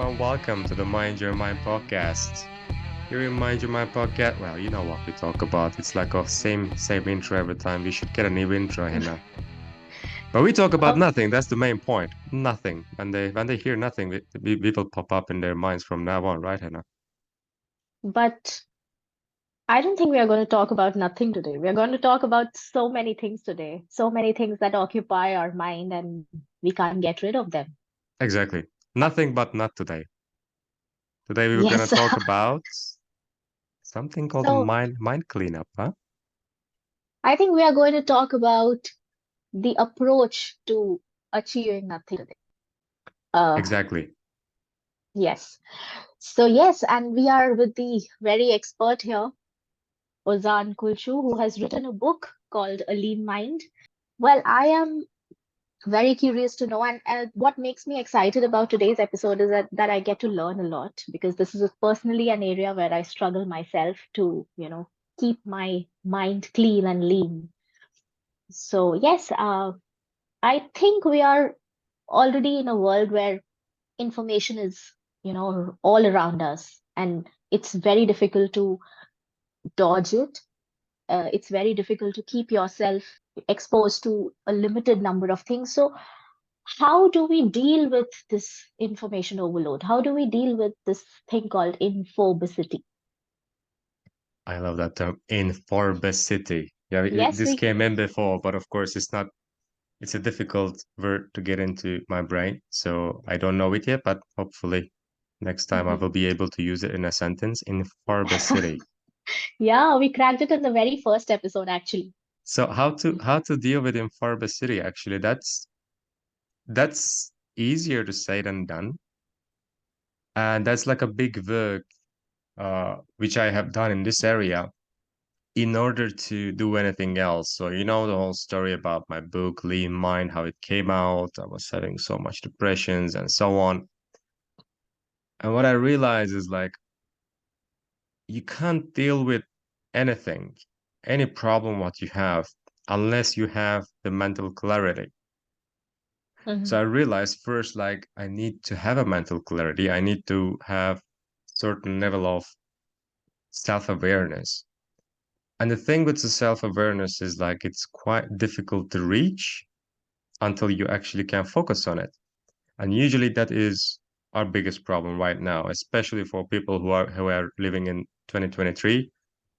everyone. Welcome to the Mind Your Mind podcast. Here in Mind Your Mind podcast, well, you know what we talk about. It's like a same intro every time. We should get a new intro, Henna. But we talk about Um, nothing. That's the main point. Nothing. When they hear nothing, we will pop up in their minds from now on, right, Henna? but I don't think we are going to talk about nothing today. We are going to talk about so many things today, so many things that occupy our mind and we can't get rid of them. Exactly. Nothing but not today. Today we were gonna Yes. talk about something called So mind cleanup, huh? I think we are going to talk about the approach to achieving nothing today. Uh, Exactly. yes. So yes, and we are with the very expert here, Ozan Kulshu, who has written a book called A Lean Mind. Well, I am very curious to know. And what makes me excited about today's episode is that I get to learn a lot because this is personally an area where I struggle myself to, keep my mind clean and lean. So, yes, I think we are already in a world where information is, all around us, and it's very difficult to dodge it. It's very difficult to keep yourself exposed to a limited number of things. So, how do we deal with this information overload? How do we deal with this thing called infobesity? I love that term, informicity. Yeah, Yes, this we. came in before, but of course it's not, it's a difficult word to get into my brain. So I don't know it yet, but hopefully next time I Mhm. will be able to use it in a sentence, informicity. Yeah, we cracked it in the very first episode, actually. So how to deal with informicity, actually, that's easier to say than done. And that's like a big work which I have done in this area in order to do anything else. So, you know, the whole story about my book, Lean Mind, how it came out. I was having so much depressions and so on. And what I realized is like, you can't deal with anything, any problem what you have, unless you have the mental clarity. So Mhm. I realized first, like, I need to have a mental clarity. I need to have certain level of self-awareness. And the thing with the self-awareness is like it's quite difficult to reach until you actually can focus on it. And usually that is our biggest problem right now, especially for people who are living in 2023.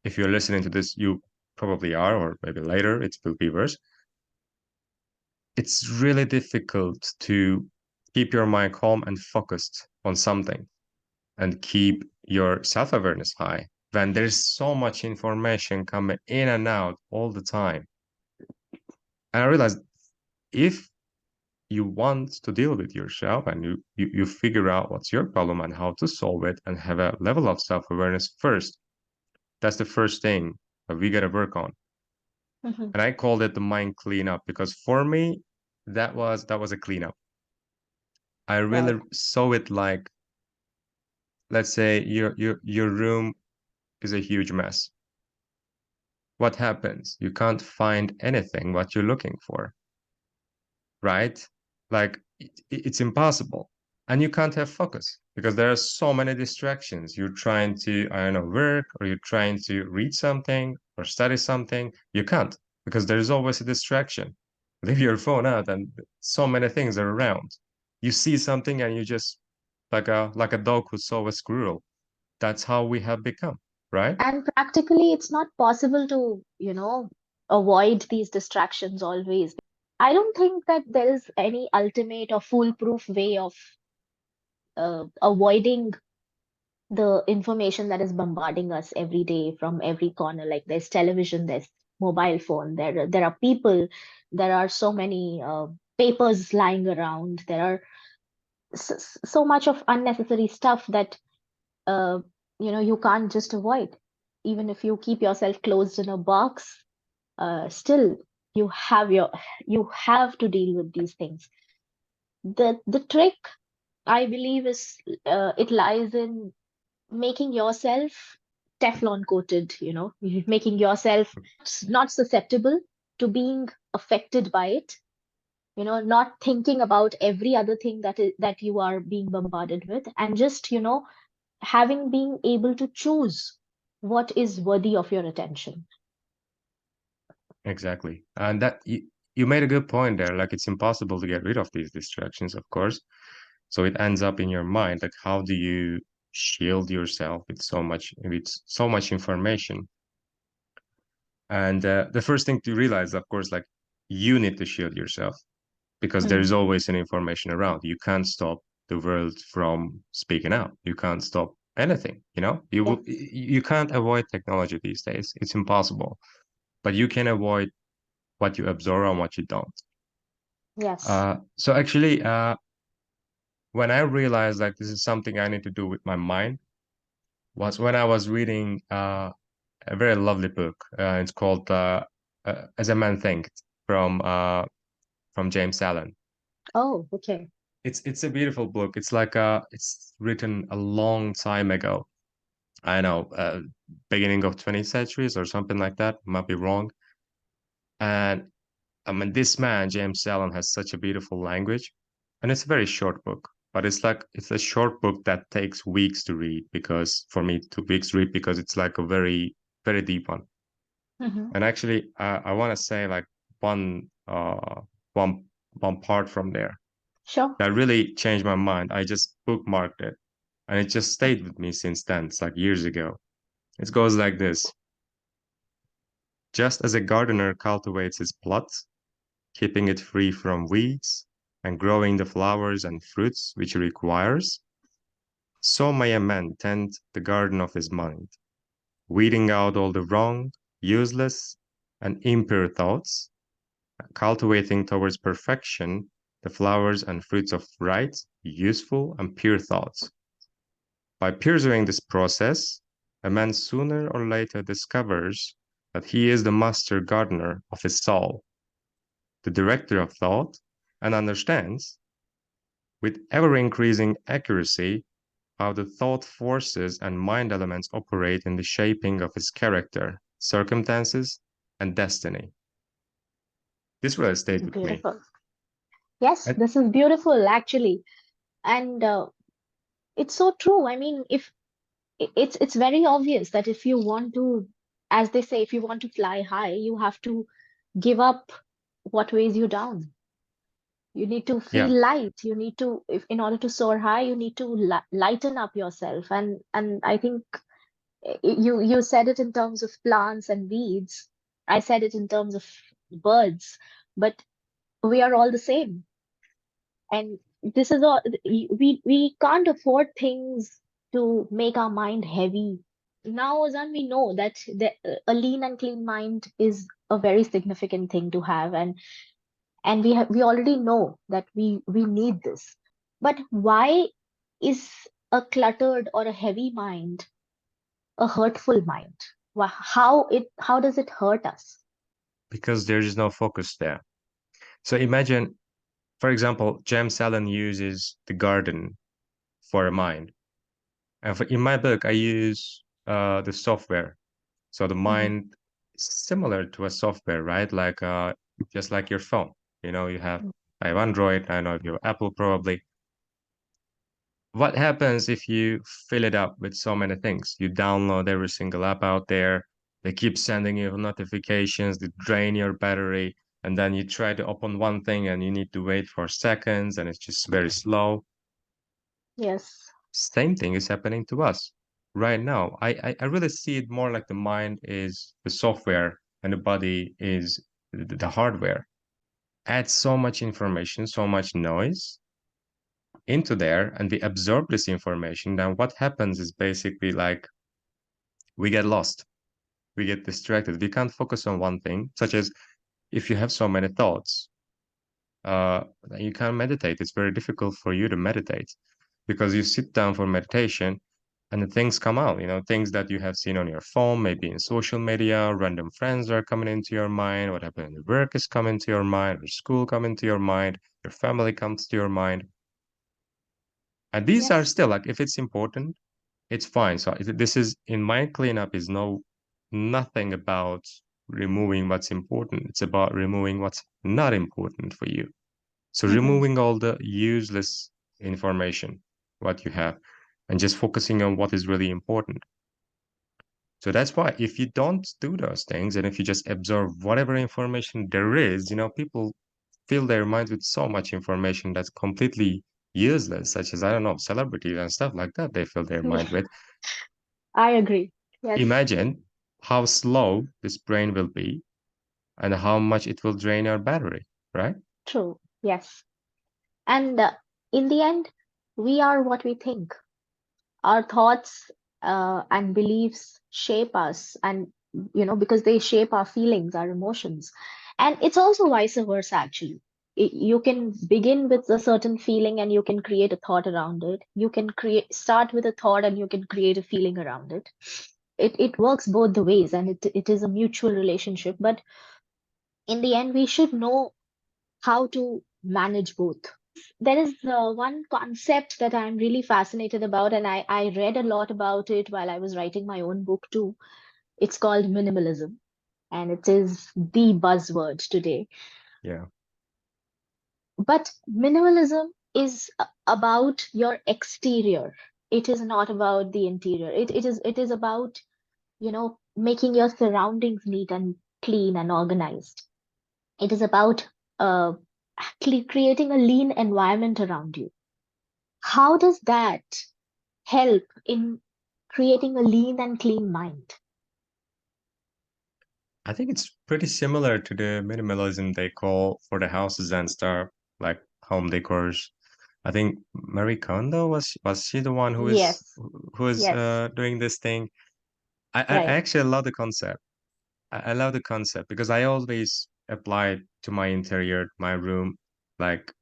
If you're listening to this, you probably are, or maybe later it will be worse. It's really difficult to keep your mind calm and focused on something and keep your self-awareness high when there's so much information coming in and out all the time. And I realized if you want to deal with yourself and you figure out what's your problem and how to solve it and have a level of self-awareness first, that's the first thing that we got to work on. Mhm. And I called it the mind cleanup because for me, that was a cleanup. I Right. really saw it like, let's say your room is a huge mess. What happens? You can't find anything what you're looking for, right? Like it's impossible. And you can't have focus because there are so many distractions. You're trying to, I don't know, work or you're trying to read something or study something. You can't because there's always a distraction. Leave your phone out and so many things are around. You see something and you just like a dog who saw a squirrel. That's how we have become, right? And practically, it's not possible to, avoid these distractions always. I don't think that there is any ultimate or foolproof way of avoiding the information that is bombarding us every day from every corner. Like there's television, there's mobile phone, there are people, there are so many papers lying around, there are so much of unnecessary stuff that uh, you can't just avoid. Even if you keep yourself closed in a box, still you have your you have to deal with these things. The trick, I believe, is it lies in making yourself Teflon coated, making yourself not susceptible to being affected by it, not thinking about every other thing that you are being bombarded with, and just, having being able to choose what is worthy of your attention. Exactly. And that you made a good point there. Like it's impossible to get rid of these distractions, of course. So it ends up in your mind. Like how do you shield yourself with so much information? And the first thing to realize, of course, like you need to shield yourself because there is Hmm. always an information around. You can't stop the world from speaking out. You can't stop anything, you know? Yes. You can't avoid technology these days. It's impossible. But you can avoid what you absorb and what you don't. Yes. So actually, when I realized like this is something I need to do with my mind was when I was reading a very lovely book. It's called As a Man Thinketh from James Allen. Oh, okay. It's a beautiful book. It's written a long time ago. I know, beginning of 20th centuries or something like that. Might be wrong. And I mean, this man, James Allen, has such a beautiful language, and it's a very short book. But it's a short book that takes weeks to read because for me, 2 weeks to read because it's like a very, very deep one. Hmm. And actually, I want to say like one, uh, one, one part from there Sure. that really changed my mind. I just bookmarked it, and it just stayed with me since then. It's like years ago. It goes like this: just as a gardener cultivates his plot, keeping it free from weeds, and growing the flowers and fruits which he requires, so may a man tend the garden of his mind, weeding out all the wrong, useless, and impure thoughts, cultivating towards perfection the flowers and fruits of right, useful, and pure thoughts. By pursuing this process, a man sooner or later discovers that he is the master gardener of his soul, the director of thought, and understands with ever-increasing accuracy how the thought forces and mind elements operate in the shaping of his character, circumstances, and destiny. This really stayed with me. Beautiful. Yes, And this is beautiful, actually. And it's so true. I mean, if it's very obvious that if you want to, as they say, if you want to fly high, you have to give up what weighs you down. You need to feel yeah, light. You need to, if in order to soar high, you need to lighten up yourself. And I think you said it in terms of plants and weeds. I said it in terms of birds, but we are all the same. And this is all, we can't afford things to make our mind heavy. Now, Ozan, we know that a lean and clean mind is a very significant thing to have, and we already know that we need this. But why is a cluttered or a heavy mind a hurtful mind? How does it hurt us? because there is no focus there. So imagine, for example, James Allen uses the garden for a mind. And in my book, I use the software. So the Hmm. mind is similar to a software, right? Like just like your phone. You know, I have Android, I know you have Apple probably. What happens if you fill it up with so many things? You download every single app out there. They keep sending you notifications, they drain your battery, and then you try to open one thing and you need to wait for seconds and it's just very slow. Yes. Same thing is happening to us right now. I really see it more like the mind is the software and the body is the hardware. Add so much information, so much noise into there, and we absorb this information. Then what happens is basically like we get lost, we get distracted. We can't focus on one thing, such as if you have so many thoughts, then you can't meditate. It's very difficult for you to meditate because you sit down for meditation and the things come out, things that you have seen on your phone, maybe in social media, random friends are coming into your mind, what happened in work is coming to your mind, or school coming to your mind, your family comes to your mind. And these are Yes. still like, if it's important, it's fine. So this is in mind cleanup is nothing about removing what's important. It's about removing what's not important for you. So Hmm. removing all the useless information, what you have, and just focusing on what is really important. So that's why if you don't do those things and if you just absorb whatever information there is, people fill their minds with so much information that's completely useless, such as, I don't know, celebrities and stuff like that, they fill their mind with. I agree. Yes, Imagine how slow this brain will be and how much it will drain your battery, right? true. Yes. And in the end, we are what we think. Our thoughts and beliefs shape us, and because they shape our feelings, our emotions. And it's also vice versa, actually. You can begin with a certain feeling and you can create a thought around it. You can start with a thought and you can create a feeling around it. It works both the ways, and it is a mutual relationship. But in the end, we should know how to manage both. There is one concept that I'm really fascinated about, and I read a lot about it while I was writing my own book too. It's called minimalism, and it is the buzzword today. Yeah. But minimalism is about your exterior. It is not about the interior. It is about, making your surroundings neat and clean and organized. It is about uh, actually creating a lean environment around you. How does that help in creating a lean and clean mind? I think it's pretty similar to the minimalism they call for the houses and stuff, like home decors. I think Marie Kondo was she the one Yes, who is yes, doing this thing? I right. actually love the concept. I love the concept because I always apply it to my interior, my room. Like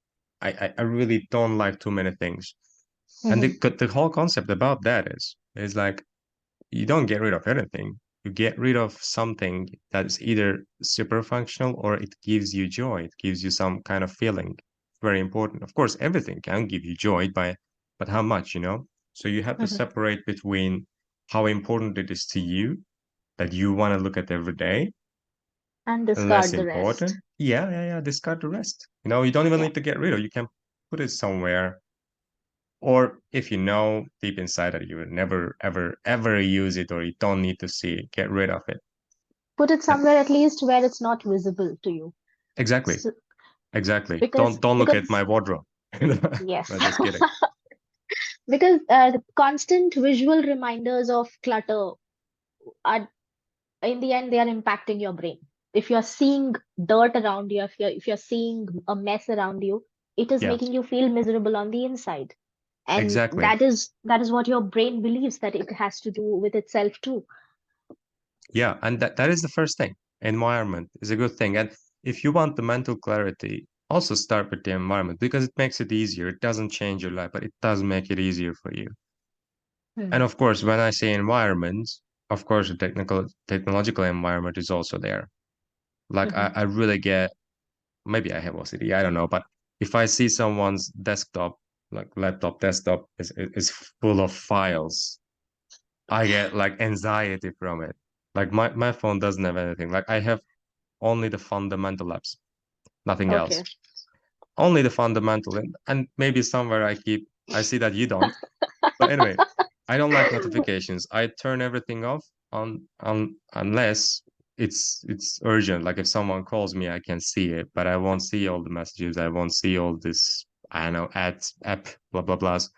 I really don't like too many things. And Hmm. the whole concept about that is like you don't get rid of anything. You get rid of something that is either super functional or it gives you joy. It gives you some kind of feeling. Very important. Of course, everything can give you joy, but how much? So you have to Hmm. separate between how important it is to you that you want to look at every day And and less discard the rest. important. Yeah, yeah, yeah. Discard the rest. You don't even Yeah. need to get rid of. You can put it somewhere. Or if you know deep inside that you will never, ever, ever use it or you don't need to see it, get rid of it. Put it And somewhere at least where it's not visible to you. exactly, So, exactly. because Don't look at my because wardrobe. yes, No, just kidding. because the constant visual reminders of clutter are, in the end, they are impacting your brain. If you're seeing dirt around you, if you're seeing a mess around you, it is Yeah, making you feel miserable on the inside. And exactly. that is what your brain believes that it has to do with itself too. Yeah, and that is the first thing. Environment is a good thing. And if you want the mental clarity, also start with the environment because it makes it easier. It doesn't change your life, but it does make it easier for you. Hmm. And of course, when I say environment, of course, the technological environment is also there. Like Mhm. I really get, maybe I have OCD, I don't know, but if I see someone's desktop, like laptop, desktop is full of files, I get like anxiety from it. Like my phone doesn't have anything. Like I have only the fundamental apps, nothing else. Okay. Only the fundamental, and maybe somewhere I see that you don't. But anyway, I don't like notifications. I turn everything off on unless it's urgent. Like if someone calls me, I can see it, but I won't see all the messages. I won't see all this, I don't know, ads, app, blah blah blahs.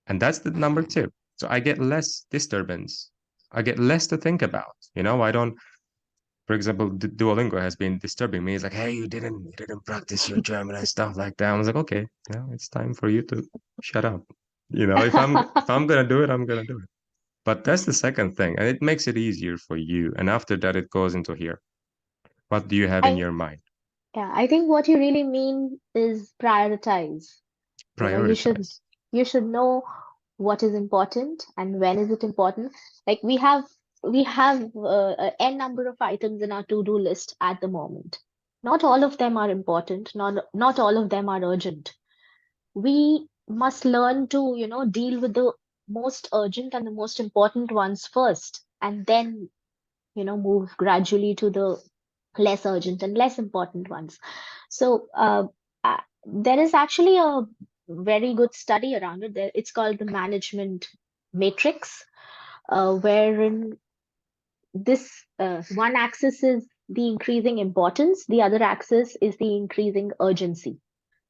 And that's the number two. So I get less disturbance. I get less to think about. I don't, for example, Duolingo has been disturbing me. It's like, hey, you didn't practice your German and stuff like that. I was like, okay, it's time for you to shut up. If I'm gonna do it, I'm gonna do it. But that's the second thing, and it makes it easier for you. And after that, it goes into here. What do you have in I your mind? Yeah, I think what you really mean is prioritize. You know, you should Prioritize. you should know what is important and when is it important. Like we have a n number of items in our to-do list at the moment. Not all of them are important, not all of them are urgent. We must learn to, deal with the most urgent and the most important ones first, and then, move gradually to the less urgent and less important ones. So There is actually a very good study around it. It's called the management matrix, wherein this one axis is the increasing importance, the other axis is the increasing urgency.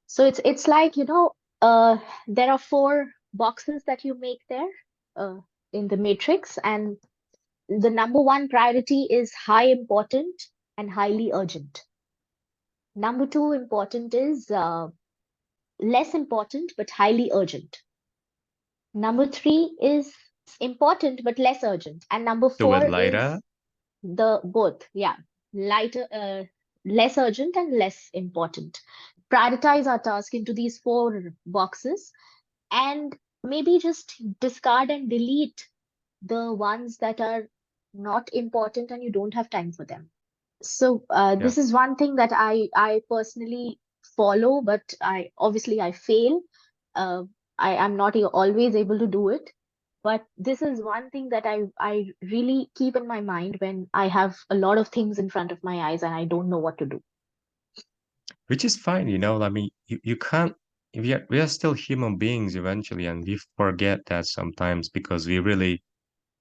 So it's like, there are four boxes that you make there uh, in the matrix, and the number one priority is high important and highly urgent. Number two important is less important but highly urgent. Number three is important but less urgent. And number Do it four later. is the both, yeah, lighter, less urgent and less important. Prioritize our task into these four boxes and maybe just discard and delete the ones that are not important and you don't have time for them. So Yeah. this is one thing that I personally follow, but I fail. Uh, I am not always able to do it. But this is one thing that I really keep in my mind when I have a lot of things in front of my eyes and I don't know what to do. Which is fine, I mean, you can't, we are still human beings eventually, and we forget that sometimes because we really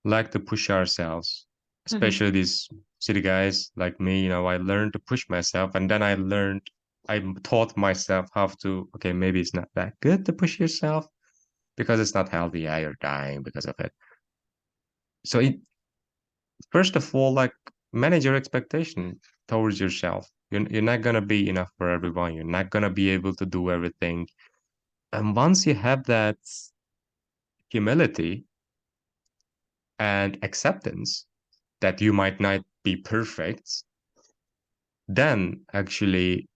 like to push ourselves, Hmm. especially these city guys like me. I learned to push myself, and then I taught myself how to, okay, maybe it's not that good to push yourself because it's not healthy. Yeah, you're dying because of it. So first of all, like, manage your expectation towards yourself. You're not gonna be enough for everyone. You're not gonna be able to do everything. And once you have that humility and acceptance that you might not be perfect, then actually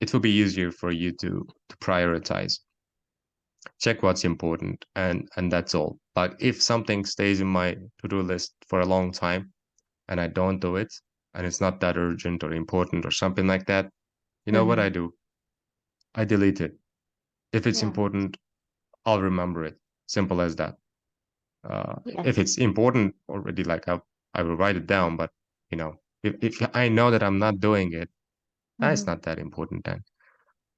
it will be easier for you to prioritize. Check what's important, and that's all. But if something stays in my to-do list for a long time and I don't do it, and it's not that urgent or important or something like that, you know what Hmm. I do? I delete it. If it's Yeah. important, I'll remember it. Simple as that. If Yes. it's important already, like I will write it down. But if I know that I'm not doing it, it's Hmm. not that important then.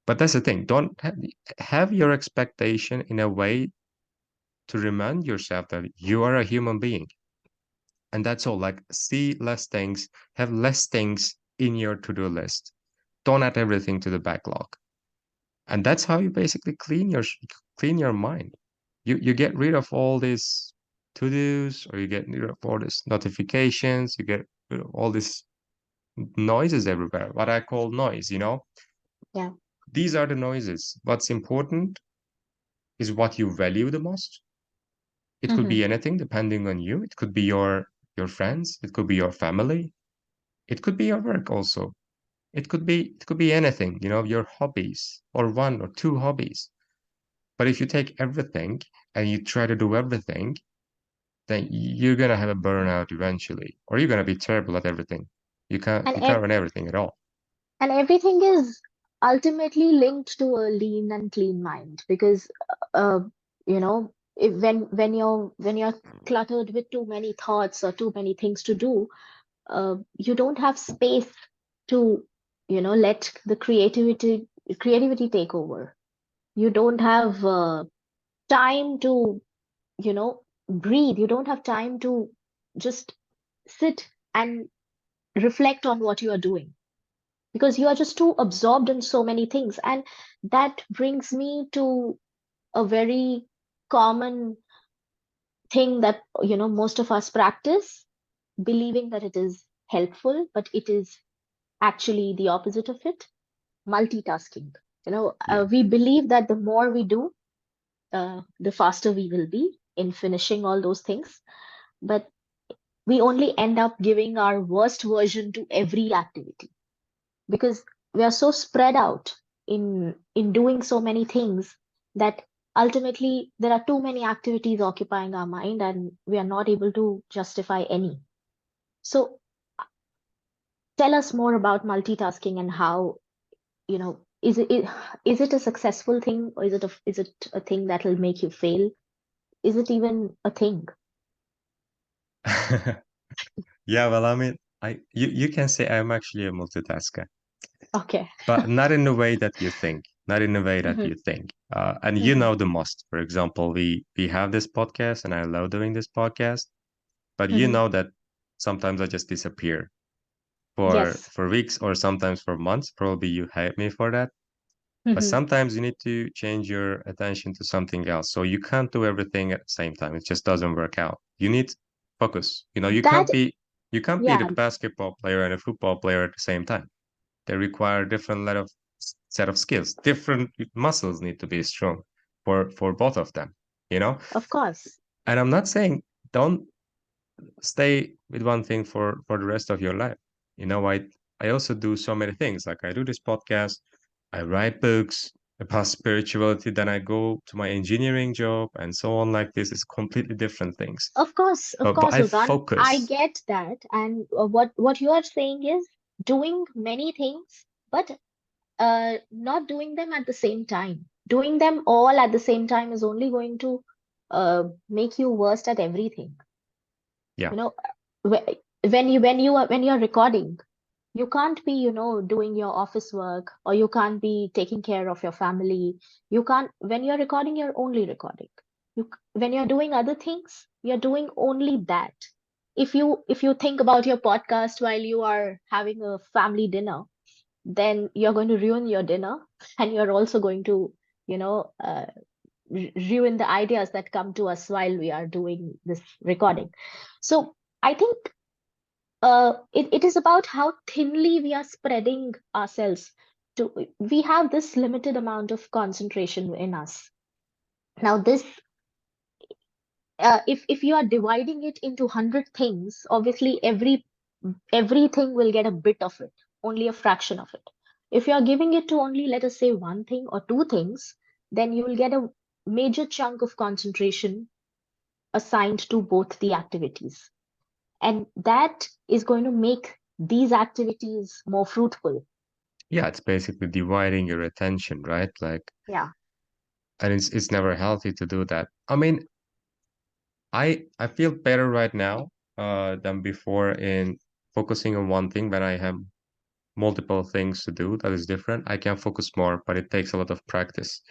But that's the thing. Don't have your expectation in a way to remind yourself that you are a human being, and that's all. Like, see less things, have less things in your to-do list. Don't add everything to the backlog. And that's how you basically clean your mind. You get rid of all these to-dos, or you get rid of all these notifications, you get rid of all these noises everywhere, what I call noise. Yeah. These are the noises. What's important is what you value the most. It could Hmm. be anything depending on you. It could be your friends, it could be your family, it could be your work also. It could be anything, your hobbies, or one or two hobbies. But if you take everything and you try to do everything, then you're gonna have a burnout eventually, or you're gonna be terrible at everything. You can't And you can't run everything at all. and everything is ultimately linked to a lean and clean mind because uh, when you're cluttered with too many thoughts or too many things to do, you don't have space to let the creativity take over. You don't have time to breathe. You don't have time to just sit and reflect on what you are doing because you are just too absorbed in so many things. And that brings me to a very common thing that most of us practice, believing that it is helpful, but it is actually the opposite of it. Multitasking. Yeah. We believe that the more we do, the faster we will be in finishing all those things. But we only end up giving our worst version to every activity because we are so spread out in doing so many things that ultimately there are too many activities occupying our mind and we are not able to justify any. So tell us more about multitasking and how, is it a successful thing or is it a thing that will make you fail? Is it even a thing? Yeah, well, I mean, you can say I'm actually a multitasker, Okay. but not in the way that you think. not in a way that Hmm. you think. And you Hmm. know the most. For example, we have this podcast, and I love doing this podcast. But you Hmm. know that sometimes I just disappear Yes. for weeks or sometimes for months. Probably you hate me for that. But Hmm. sometimes you need to change your attention to something else. So you can't do everything at the same time. It just doesn't work out. You need focus. You know, That, you can't be the yeah, basketball player and a football player at the same time. They require different set of skills. Different muscles need to be strong for both of them, you know? of course. And I'm not saying don't stay with one thing for the rest of your life. You know, I also do so many things. Like I do this podcast, I write books about spirituality, then I go to my engineering job and so on. Like this is completely different things. Of But course, I Ozan. I focus. get that. And what you are saying is doing many things, but not doing them at the same time. Doing them all at the same time is only going to make you worst at everything. Yeah, You know, when you're recording, you can't be, doing your office work, or you can't be taking care of your family. You can't, when you're recording, you're only recording. When you're doing other things, you're doing only that. If you think about your podcast while you are having a family dinner, then you're going to ruin your dinner, and you're also going to, you know, uh, ruin the ideas that come to us while we are doing this recording. So I think it is about how thinly we are spreading ourselves. We have this limited amount of concentration in us. Now, if you are dividing it into 100 things, obviously everything will get a bit of it, only a fraction of it. If you are giving it to only, let us say, one thing or two things, then you will get a major chunk of concentration assigned to both the activities. And that is going to make these activities more fruitful. yeah, it's basically dividing your attention, right? Like, Yeah. and it's never healthy to do that. I mean, I feel better right now than before in focusing on one thing when I have multiple things to do that is different. I can focus more, but it takes a lot of practice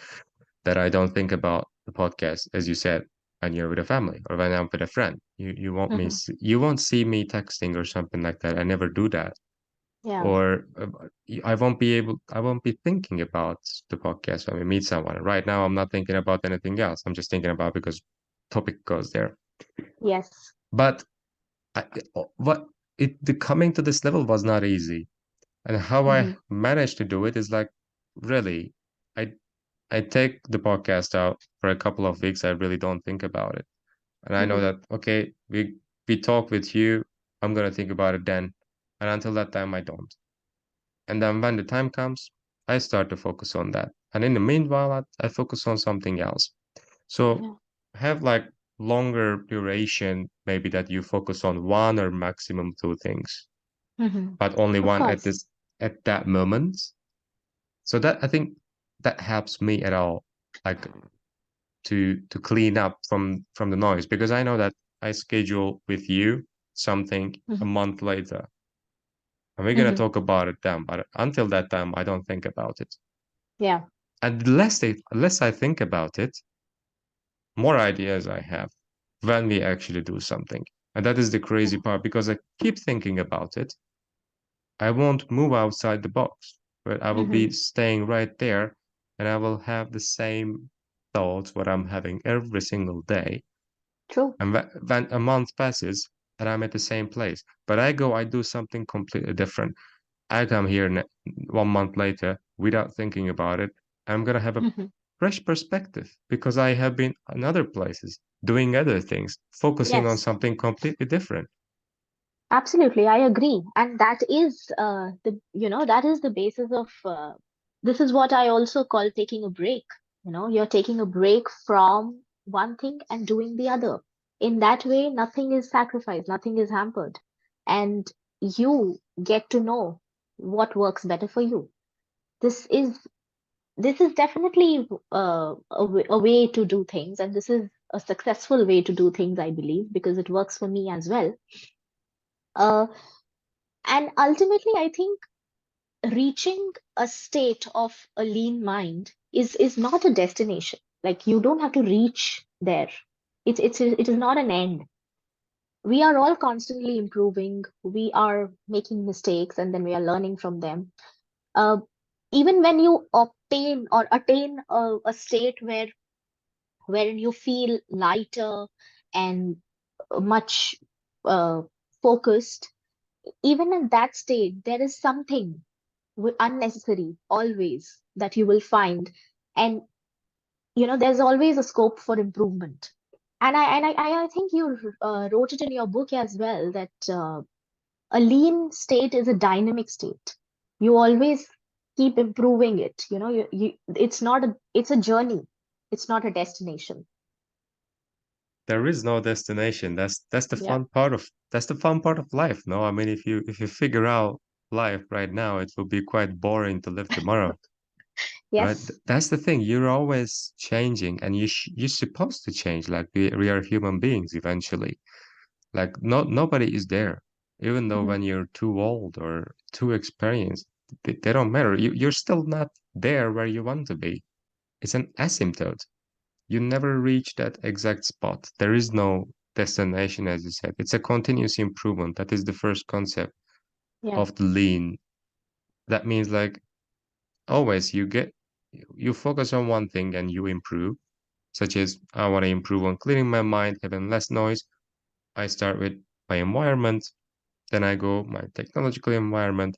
that I don't think about the podcast, as you said, when you're with a family or when I'm with a friend. Hmm. You won't see me texting or something like that. I never do that. Yeah. Or I won't be thinking about the podcast when we meet someone. Right now, I'm not thinking about anything else. I'm just thinking about because topic goes there. Yes. But what the coming to this level was not easy. And how Hmm. I managed to do it is like really, I I take the podcast out for a couple of weeks. I really don't think about it. And I know Hmm. that, okay, we talk with you, I'm gonna think about it then. And until that time I don't. And then when the time comes, I start to focus on that. And in the meanwhile, I focus on something else. So Yeah. have like longer duration, maybe that you focus on one or maximum two things, Hmm. but only Of one course. at that moment. So that I think that helps me at all, like to clean up from the noise because I know that I schedule with you something a Hmm. month later, and we're gonna Hmm. talk about it then. But until that time, I don't think about it. Yeah. And the less I think about it, more ideas I have when we actually do something. And that is the crazy Yeah. part because I keep thinking about it. I won't move outside the box, but I will Hmm. be staying right there and I will have the same thoughts what I'm having every single day. True. And when a month passes and I'm at the same place, but I do something completely different. I come here 1 month later without thinking about it. I'm gonna have a Hmm. fresh perspective because I have been in other places doing other things, focusing on Yes. something completely different. Absolutely, I agree. And that is that is the basis of this is what I also call taking a break. You're taking a break from one thing and doing the other. In that way, nothing is sacrificed, nothing is hampered. And you get to know what works better for you. This is this is definitely a way to do things, and this is a successful way to do things, I believe, because it works for me as well. Uh, and ultimately, I think reaching a state of a lean mind is not a destination. Like you don't have to reach there. It is not an end. We are all constantly improving. We are making mistakes and then we are learning from them. Uh, Even when you obtain or attain a state wherein you feel lighter and much uh, focused, even in that state, there is something unnecessary always that you will find, and there's always a scope for improvement. And I think you wrote it in your book as well that a lean state is a dynamic state. You always keep improving it. It's not a it's a journey. It's not a destination. There is no destination. That's the Yeah. fun part of life, no? I mean, if you figure out life right now, it will be quite boring to live tomorrow, right? Yes. That's the thing. You're always changing, and you're supposed to change. Like we are human beings eventually. Like nobody is there, even though Mhm. when you're too old or too experienced, they don't matter. You're still not there where you want to be. It's an asymptote. You never reach that exact spot. There is no destination, as you said. It's a continuous improvement. That is the first concept Yeah. of the lean. That means like always you focus on one thing and you improve, such as I want to improve on cleaning my mind, having less noise. I start with my environment, then I go my technological environment,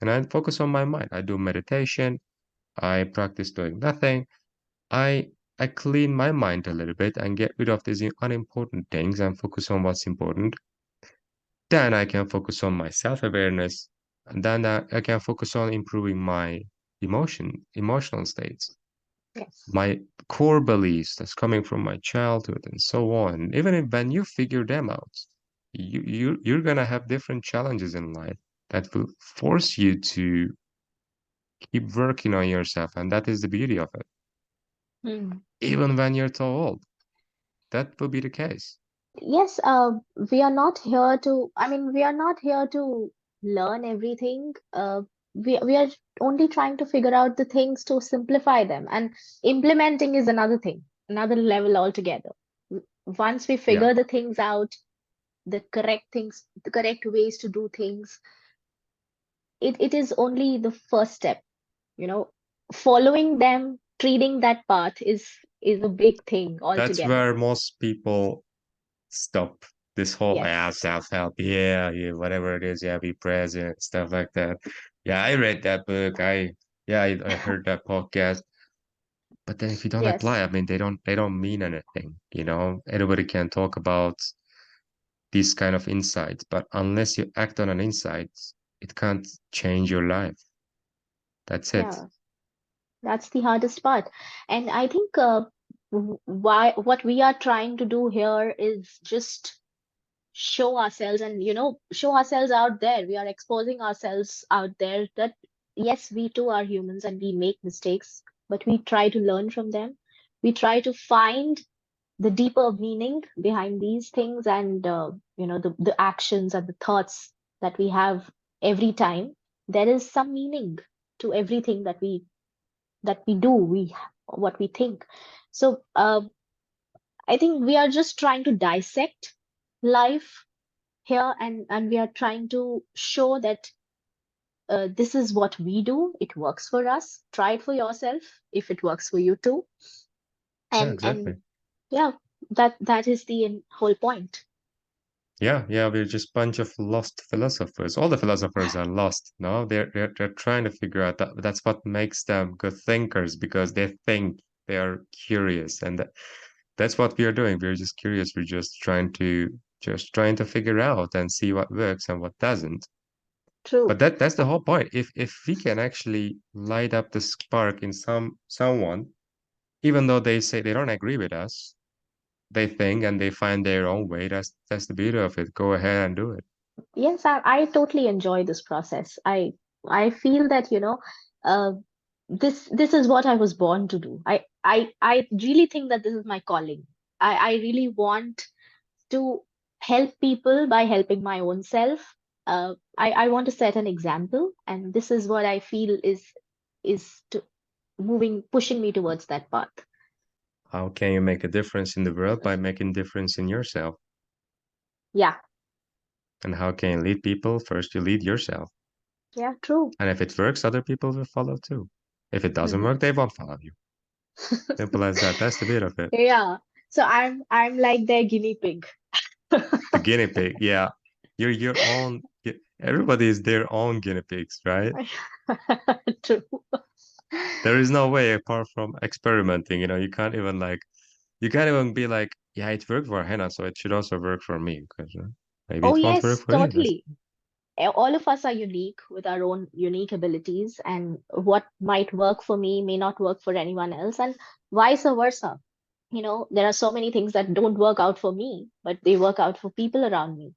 and I focus on my mind. I do meditation, I practice doing nothing. I I clean my mind a little bit and get rid of these unimportant things and focus on what's important. Then I can focus on my self-awareness, and then I can focus on improving my emotional states, Yes. my core beliefs that's coming from my childhood and so on. Even if when you figure them out, you're gonna have different challenges in life that will force you to keep working on yourself, and that is the beauty of it. Hmm. Even when you're so old, that will be the case. Yes, we are not here to, I mean, we are not here to learn everything. We are only trying to figure out the things to simplify them. And implementing is another thing, another level altogether. Once we Yeah, figure the things out, the correct ways to do things, it is only the first step, you know. Following them, treating that path is a big thing that's altogether. where most people stop. This whole Yes, self-help, yeah, whatever it is, yeah, be present, stuff like that. Yeah, I read that book. I heard that podcast. But then if you don't apply, yes. I mean, they don't mean anything, you know? Everybody can talk about these kind of insights, but unless you act on an insight, it can't change your life. That's it. Yeah. That's the hardest part. And I think why what we are trying to do here is just show ourselves and, show ourselves out there. We are exposing ourselves out there that, yes, we too are humans and we make mistakes, but we try to learn from them. We try to find the deeper meaning behind these things and, the actions and the thoughts that we have every time. There is some meaning to everything that we do, what we think. So I think we are just trying to dissect life here, and we are trying to show that this is what we do. It works for us. Try it for yourself if it works for you too. Yeah, And exactly. yeah, that is the whole point. Yeah, we're just bunch of lost philosophers. All the philosophers are lost, no? They're trying to figure out that that's what makes them good thinkers because they think they are curious, and that's what we are doing. We're just curious. We're just trying to figure out and see what works and what doesn't. But True. that's the whole point. If we can actually light up the spark in someone, even though they say they don't agree with us, they think and they find their own way. That's the beauty of it. Go ahead and do it. Yes, I totally enjoy this process. I feel that, uh, this is what I was born to do. I really think that this is my calling. I really want to help people by helping my own self. I want to set an example, and this is what I feel is to pushing me towards that path. How can you make a difference in the world? By making difference in yourself. Yeah, And how can you lead people? First, you lead yourself. yeah, true. And if it works, other people will follow too. If it doesn't Hmm. work, they won't follow you. Simple as that. That's the bit of it. Yeah. So I'm like their guinea pig. The guinea pig. Yeah. You're your own. Everybody is their own guinea pigs, right? True. There is no way apart from experimenting. You can't even you can't even be like, yeah, it worked for Henna, so it should also work for me because maybe Oh, it won't work yes, for you. totally. All of us are unique with our own unique abilities, and what might work for me may not work for anyone else, and vice versa. There are so many things that don't work out for me, but they work out for people around me.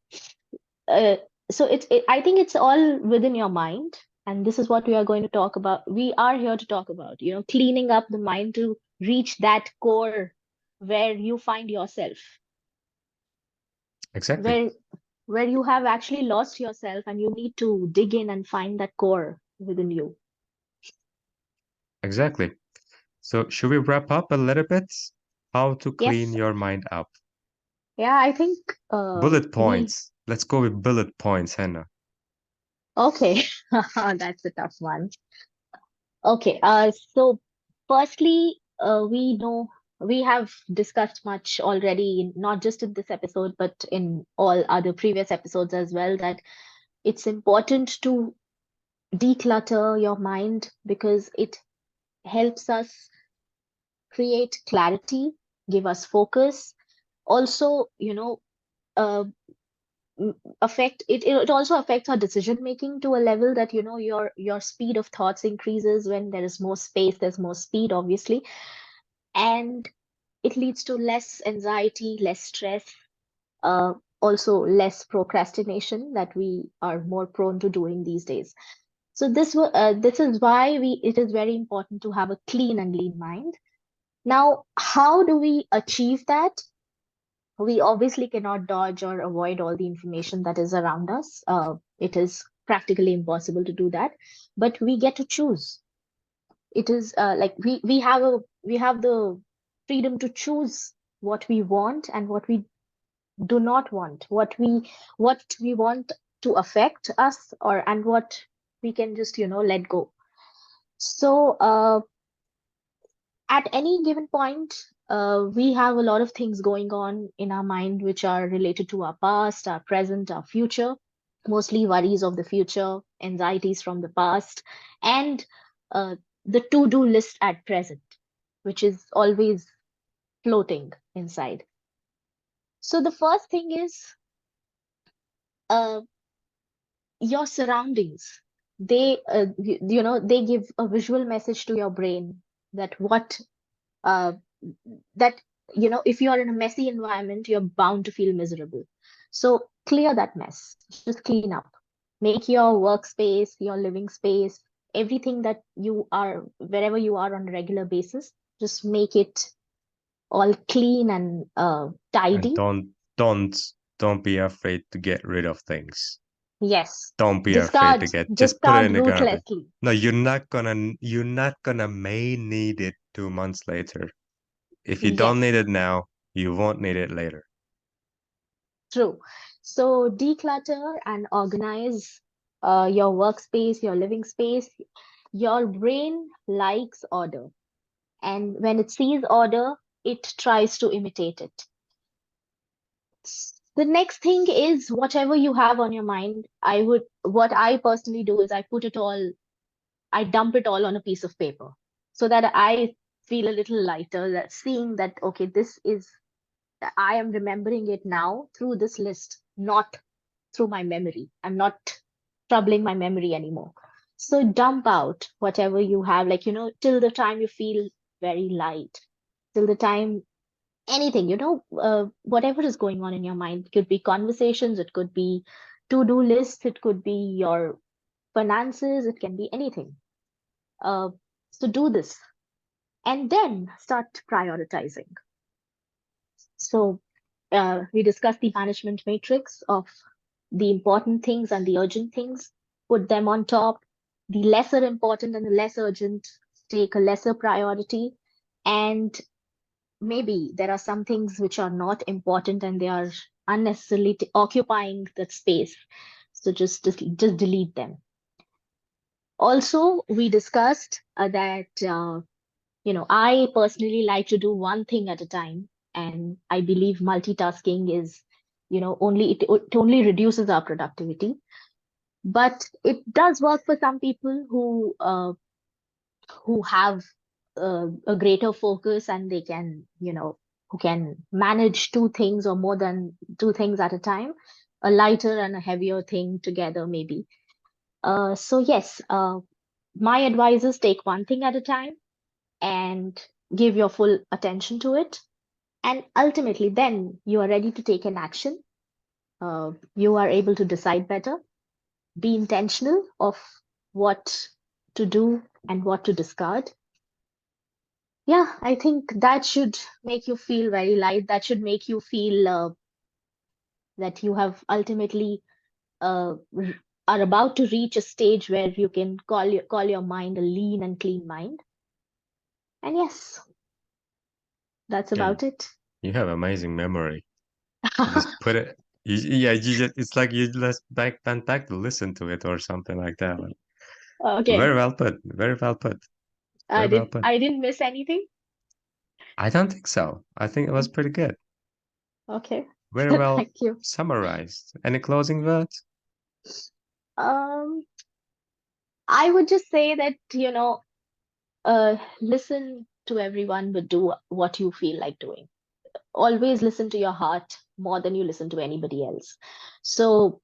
Uh, so I think it's all within your mind, and this is what we are going to talk about. We are here to talk about, cleaning up the mind to reach that core where you find yourself, Exactly. where where you have actually lost yourself and you need to dig in and find that core within you. Exactly. So should we wrap up a little bit? How to clean Yes, your mind up? yeah, I think Bullet we points. Let's go with bullet points, Henna. okay. That's a tough one. Okay, so firstly, we know we have discussed much already, not just in this episode, but in all other previous episodes as well, that it's important to declutter your mind because it helps us create clarity, give us focus. Also, uh, affect it. It also affects our decision making to a level that your speed of thoughts increases when there is more space. There's more speed, obviously, and it leads to less anxiety, less stress, uh, also less procrastination that we are more prone to doing these days. So this is why we it is very important to have a clean and lean mind. Now, how do we achieve that? We obviously cannot dodge or avoid all the information that is around us. It is practically impossible to do that, but we get to choose. It is like we have the freedom to choose what we want and what we do not want, what we want to affect us, or and what we can just let go. So at any given point, we have a lot of things going on in our mind which are related to our past, our present, our future, mostly worries of the future, anxieties from the past, and uh, the to-do list at present, which is always floating inside. So the first thing is uh, your surroundings. They give a visual message to your brain that uh, that if you are in a messy environment, you're bound to feel miserable. So clear that mess, just clean up, make your workspace, your living space, everything that you are, wherever you are on a regular basis, just make it all clean and And tidy. don't be afraid to get rid of things. Yes, Don't be afraid discard to just put it discard in the garbage. ruthlessly. No, you're not gonna may need it 2 months later. If you don't need Yes, it now, you won't need it later. true. So declutter and organize your workspace, your living space. Your brain likes order, and when it sees order, it tries to imitate it. The next thing is whatever you have on your mind. What I personally do is I dump it all on a piece of paper so that I feel a little lighter, that seeing that, okay, I am remembering it now through this list, not through my memory. I'm not troubling my memory anymore. So dump out whatever you have, like, till the time you feel very light, till the time anything, whatever is going on in your mind. It could be conversations, it could be to-do lists, it could be your finances, it can be anything. Uh, so do this and then start prioritizing. So we discussed the management matrix of the important things and the urgent things, put them on top. The lesser important and the less urgent take a lesser priority. And maybe there are some things which are not important and they are unnecessarily occupying that space. So just delete them. Also, we discussed that I personally like to do one thing at a time, and I believe multitasking is, it only reduces our productivity. But it does work for some people who have a greater focus and they can, who can manage two things or more than two things at a time, a lighter and a heavier thing together, maybe. So yes, my advice is take one thing at a time and give your full attention to it. And ultimately, then you are ready to take an action. You are able to decide better, be intentional of what to do and what to discard. Yeah, I think that should make you feel very light. That should make you feel that you have ultimately are about to reach a stage where you can call your mind a lean and clean mind. And yes, that's Yeah, about it. you have amazing memory. You just put it. Yeah, you just, it's like you just went back to listen to it or something like that. Like, Okay. very well put. Very well put. Very well put. I didn't miss anything. I don't think so. I think it was pretty good. Okay. Very well Thank you. summarized. Any closing words? Um, I would just say that, listen to everyone, but do what you feel like doing. Always listen to your heart more than you listen to anybody else. So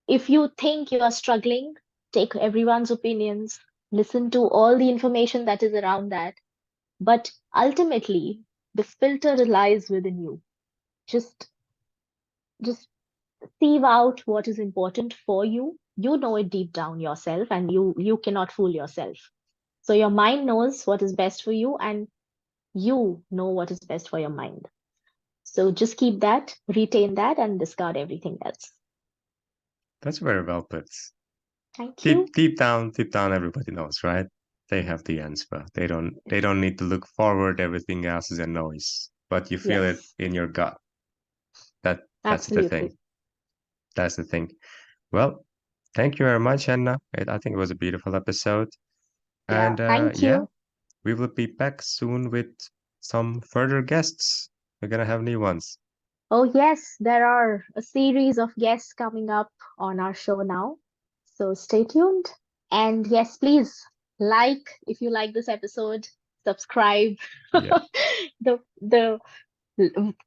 if you think you are struggling, take everyone's opinions, listen to all the information that is around that. But ultimately, the filter lies within you. Just just sieve out what is important for you. You know it deep down yourself, and you cannot fool yourself. So your mind knows what is best for you, and you know what is best for your mind. So just keep that, retain that, and discard everything else. That's very well put. Thank you. Deep down, everybody knows, right? They have the answer. They don't need to look forward. Everything else is a noise, but you feel it Yes, in your gut. That's the thing. absolutely. That's the thing. Well, thank you very much, Henna. I think it was a beautiful episode. Yeah, And thank yeah, you. we will be back soon with some further guests. We're gonna have new ones. Oh, yes, there are a series of guests coming up on our show now. So stay tuned. And yes, please like if you like this episode, subscribe. Yeah, The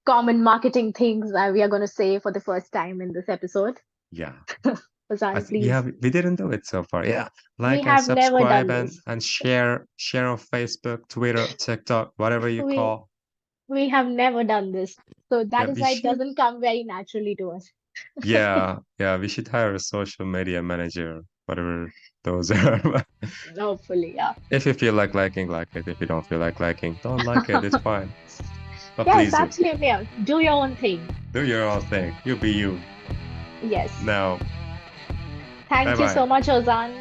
common marketing things that we are going to say for the first time in this episode. yeah. Azan, Yeah, please. we didn't do it so far. Yeah, We like and have never subscribe done this. and share on Facebook, Twitter, TikTok, whatever you We call. we have never done this. So Yeah, that is we why it should. doesn't come very naturally to us. Yeah, we should hire a social media manager, whatever those are. Hopefully, yeah. If you feel like it. If you don't feel like, don't like it. It's fine. But Yes, please do. absolutely. Yeah. Do your own thing. Do your own thing. You be you. Yes. Now, bye Thank you bye. so much, Ozan.